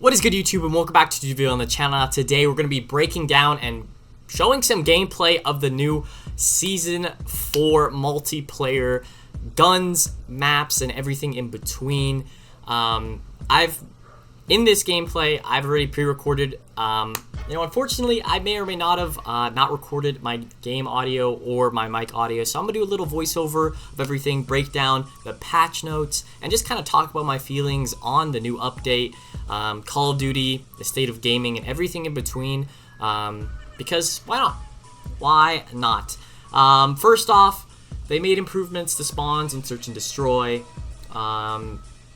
What is good, YouTube, and welcome back to the video on the channel. Today we're going to be breaking down and showing some gameplay of the new Season 4 multiplayer guns, maps, and everything in between. In this gameplay, I've already pre-recorded. Unfortunately, I may or may not have not recorded my game audio or my mic audio, so I'm going to do a little voiceover of everything, break down the patch notes, and just kind of talk about my feelings on the new update, Call of Duty, the state of gaming, and everything in between, because why not? Why not? First off, they made improvements to spawns in Search and Destroy,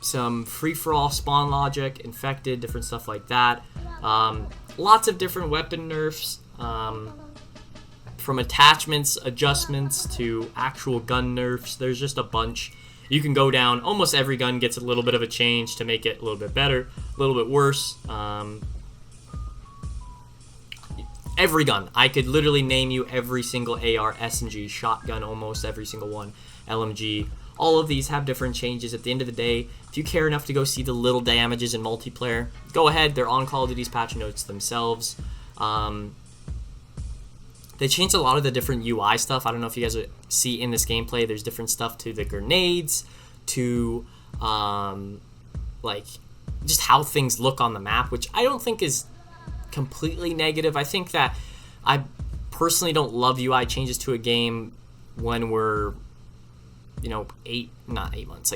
some free-for-all spawn logic, infected, different stuff like that. Lots of different weapon nerfs, from attachments, adjustments, to actual gun nerfs. There's just a bunch. You can go down, almost every gun gets a little bit of a change to make it a little bit better, a little bit worse. Every gun. I could literally name you every single AR, SMG, shotgun, almost every single one, LMG. All of these have different changes. At the end of the day, if you care enough to go see the little damages in multiplayer, go ahead. They're on Call of Duty's patch notes themselves. They changed a lot of the different UI stuff. I don't know if you guys see in this gameplay. There's different stuff to the grenades, to like just how things look on the map, which I don't think is completely negative. I think that I personally don't love UI changes to a game when we're, you know,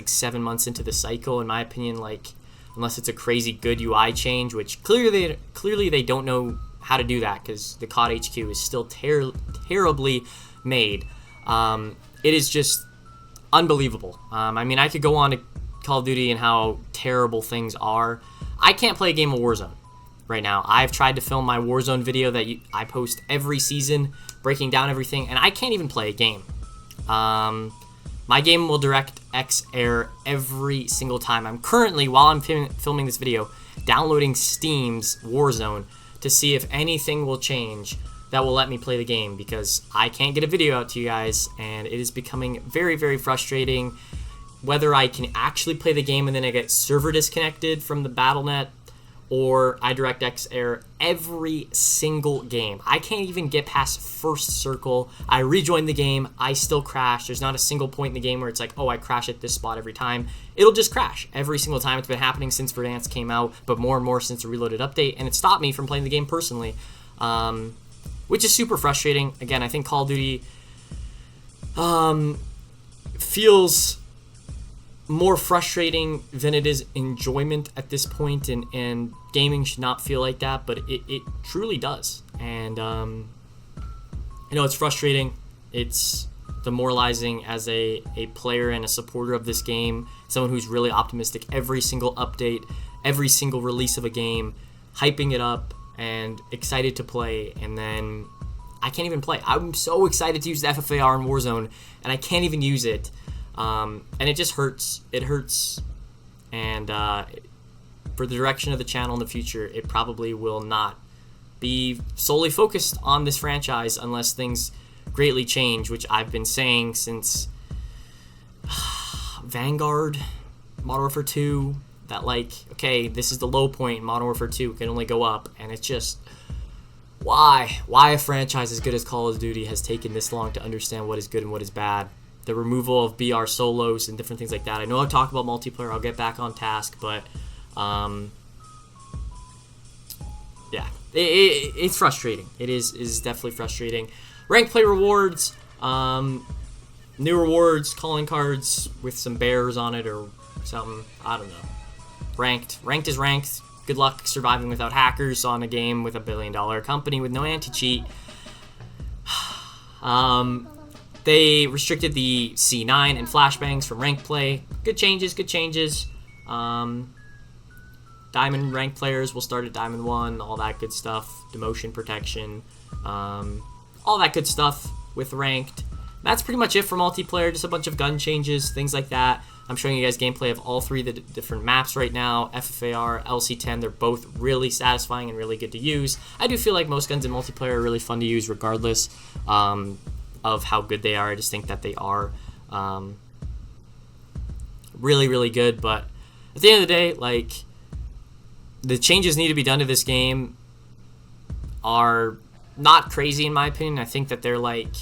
7 months into the cycle, in my opinion. Like, unless it's a crazy good UI change, which clearly they don't know how to do that, because the COD HQ is still terribly made. It is just unbelievable. I mean, I could go on to Call of Duty and how terrible things are. I can't play a game of Warzone right now. I've tried to film my Warzone video that I post every season, breaking down everything, and I can't even play a game. My game will DirectX error every single time. I'm currently, while I'm filming this video, downloading Steam's Warzone to see if anything will change that will let me play the game, because I can't get a video out to you guys, and it is becoming very, very frustrating. Whether I can actually play the game and then I get server disconnected from the Battle.net, or I DirectX error every single game. I can't even get past first circle. I rejoin the game, I still crash. There's not a single point in the game where it's like, oh, I crash at this spot every time. It'll just crash every single time. It's been happening since Verdansk came out, but more and more since the Reloaded update, and it stopped me from playing the game personally, which is super frustrating. Again, I think Call of Duty feels more frustrating than it is enjoyment at this point, and gaming should not feel like that, but it truly does. And it's frustrating, it's demoralizing as a player and a supporter of this game, someone who's really optimistic every single update, every single release of a game, hyping it up and excited to play, and then I can't even play. I'm so excited to use the FFAR in Warzone, and I can't even use it. And it just hurts. It hurts. And for the direction of the channel in the future, it probably will not be solely focused on this franchise unless things greatly change, which I've been saying since Vanguard, Modern Warfare 2, that, like, okay, this is the low point in Modern Warfare 2, it can only go up. And it's just, why a franchise as good as Call of Duty has taken this long to understand what is good and what is bad. The removal of BR solos and different things like that. I know I've talked about multiplayer, I'll get back on task, but yeah, it's frustrating. It is definitely frustrating. Rank play rewards, new rewards, calling cards with some bears on it or something, I don't know. Ranked is ranked. Good luck surviving without hackers on a game with $1 billion company with no anti-cheat. They restricted the C9 and flashbangs from rank play. Good changes, good changes. Diamond rank players will start at Diamond 1, all that good stuff. Demotion protection, all that good stuff with ranked. That's pretty much it for multiplayer, just a bunch of gun changes, things like that. I'm showing you guys gameplay of all three of the different maps right now. FFAR, LC10, they're both really satisfying and really good to use. I do feel like most guns in multiplayer are really fun to use regardless of how good they are. I just think that they are really, really good. But at the end of the day, like, the changes need to be done to this game are not crazy in my opinion. I think that they're like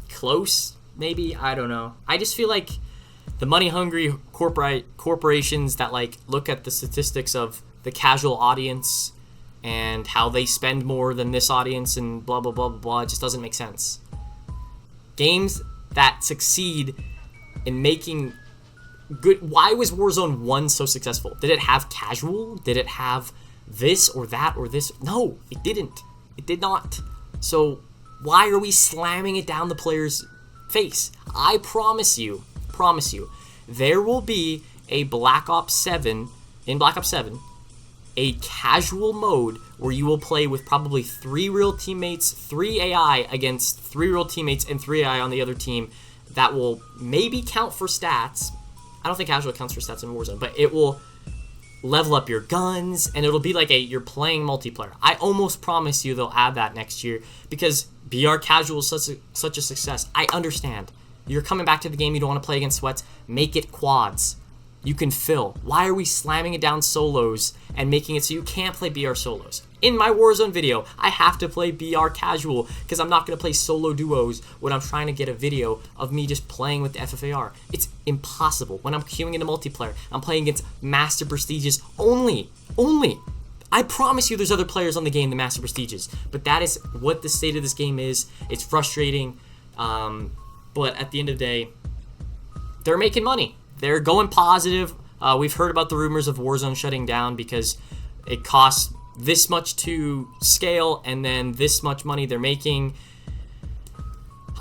close, maybe. I don't know. I just feel like the money-hungry corporations that like look at the statistics of the casual audience and how they spend more than this audience and blah blah blah blah blah, it just doesn't make sense. Games that succeed in making good. Why was Warzone 1 so successful? Did it have casual? Did it have this or that or this? No, it didn't. It did not. So why are we slamming it down the player's face? I promise you, there will be a Black Ops 7, in Black Ops 7, a casual mode where you will play with probably 3 real teammates, 3 AI against 3 real teammates, and 3 AI on the other team that will maybe count for stats. I don't think casual counts for stats in Warzone, but it will level up your guns, and it'll be like you're playing multiplayer. I almost promise you they'll add that next year because BR Casual is such a success. I understand. You're coming back to the game, you don't want to play against sweats. Make it quads. You can fill. Why are we slamming it down solos and making it so you can't play BR solos? In my Warzone video, I have to play BR Casual because I'm not going to play solo duos when I'm trying to get a video of me just playing with the FFAR. It's impossible. When I'm queuing into multiplayer, I'm playing against Master Prestiges only. I promise you there's other players on the game than Master Prestiges, but that is what the state of this game is. It's frustrating, but at the end of the day, they're making money. They're going positive. We've heard about the rumors of Warzone shutting down because it costs this much to scale and then this much money they're making.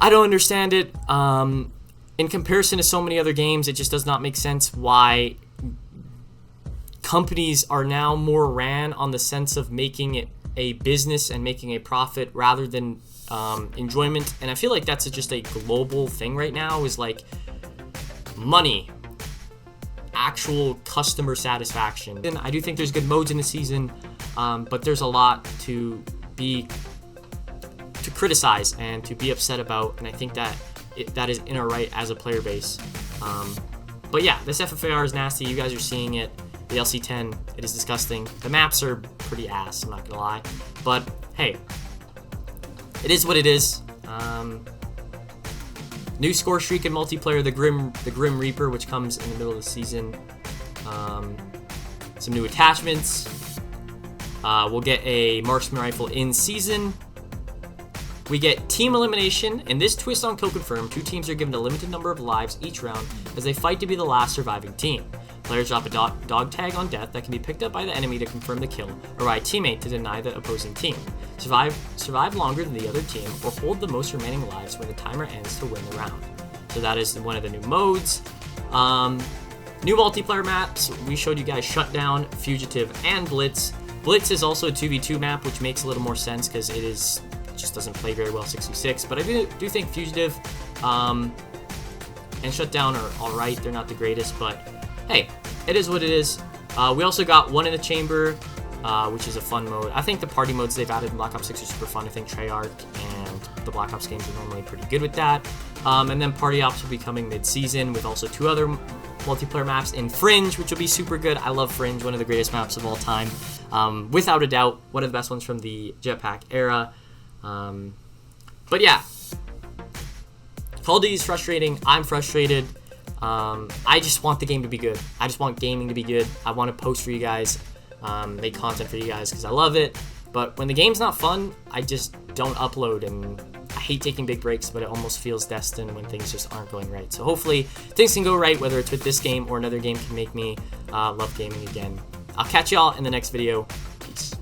I don't understand it. In comparison to so many other games, it just does not make sense why companies are now more ran on the sense of making it a business and making a profit rather than enjoyment. And I feel like that's just a global thing right now, is like money, actual customer satisfaction. And I do think there's good modes in the season, but there's a lot to criticize and to be upset about, and I think that that is in our right as a player base. But yeah, this FFAR is nasty. You guys are seeing it. The LC10, it is disgusting. The maps are pretty ass, I'm not gonna lie. But hey, it is what it is. New score streak in multiplayer, the Grim Reaper, which comes in the middle of the season. Some new attachments. We'll get a marksman rifle in season. We get team elimination. In this twist on co-confirm, 2 teams are given a limited number of lives each round as they fight to be the last surviving team. Players drop a dog tag on death that can be picked up by the enemy to confirm the kill, or by a teammate to deny the opposing team. Survive longer than the other team, or hold the most remaining lives when the timer ends to win the round. So that is one of the new modes. New multiplayer maps. We showed you guys Shutdown, Fugitive, and Blitz. Blitz is also a 2v2 map, which makes a little more sense because it just doesn't play very well 6v6. But I do think Fugitive and Shutdown are alright. They're not the greatest, but hey, it is what it is. We also got One in the Chamber, which is a fun mode. I think the party modes they've added in Black Ops 6 are super fun. I think Treyarch and the Black Ops games are normally pretty good with that. And then Party Ops will be coming mid-season with also 2 other multiplayer maps in Fringe, which will be super good. I love Fringe, one of the greatest maps of all time. Without a doubt, one of the best ones from the Jetpack era. But yeah, Call of Duty is frustrating. I'm frustrated. I just want the game to be good. I just want gaming to be good. I want to post for you guys, make content for you guys because I love it. But when the game's not fun, I just don't upload, and I hate taking big breaks, but it almost feels destined when things just aren't going right. So hopefully things can go right, whether it's with this game or another game can make me love gaming again. I'll catch y'all in the next video. Peace.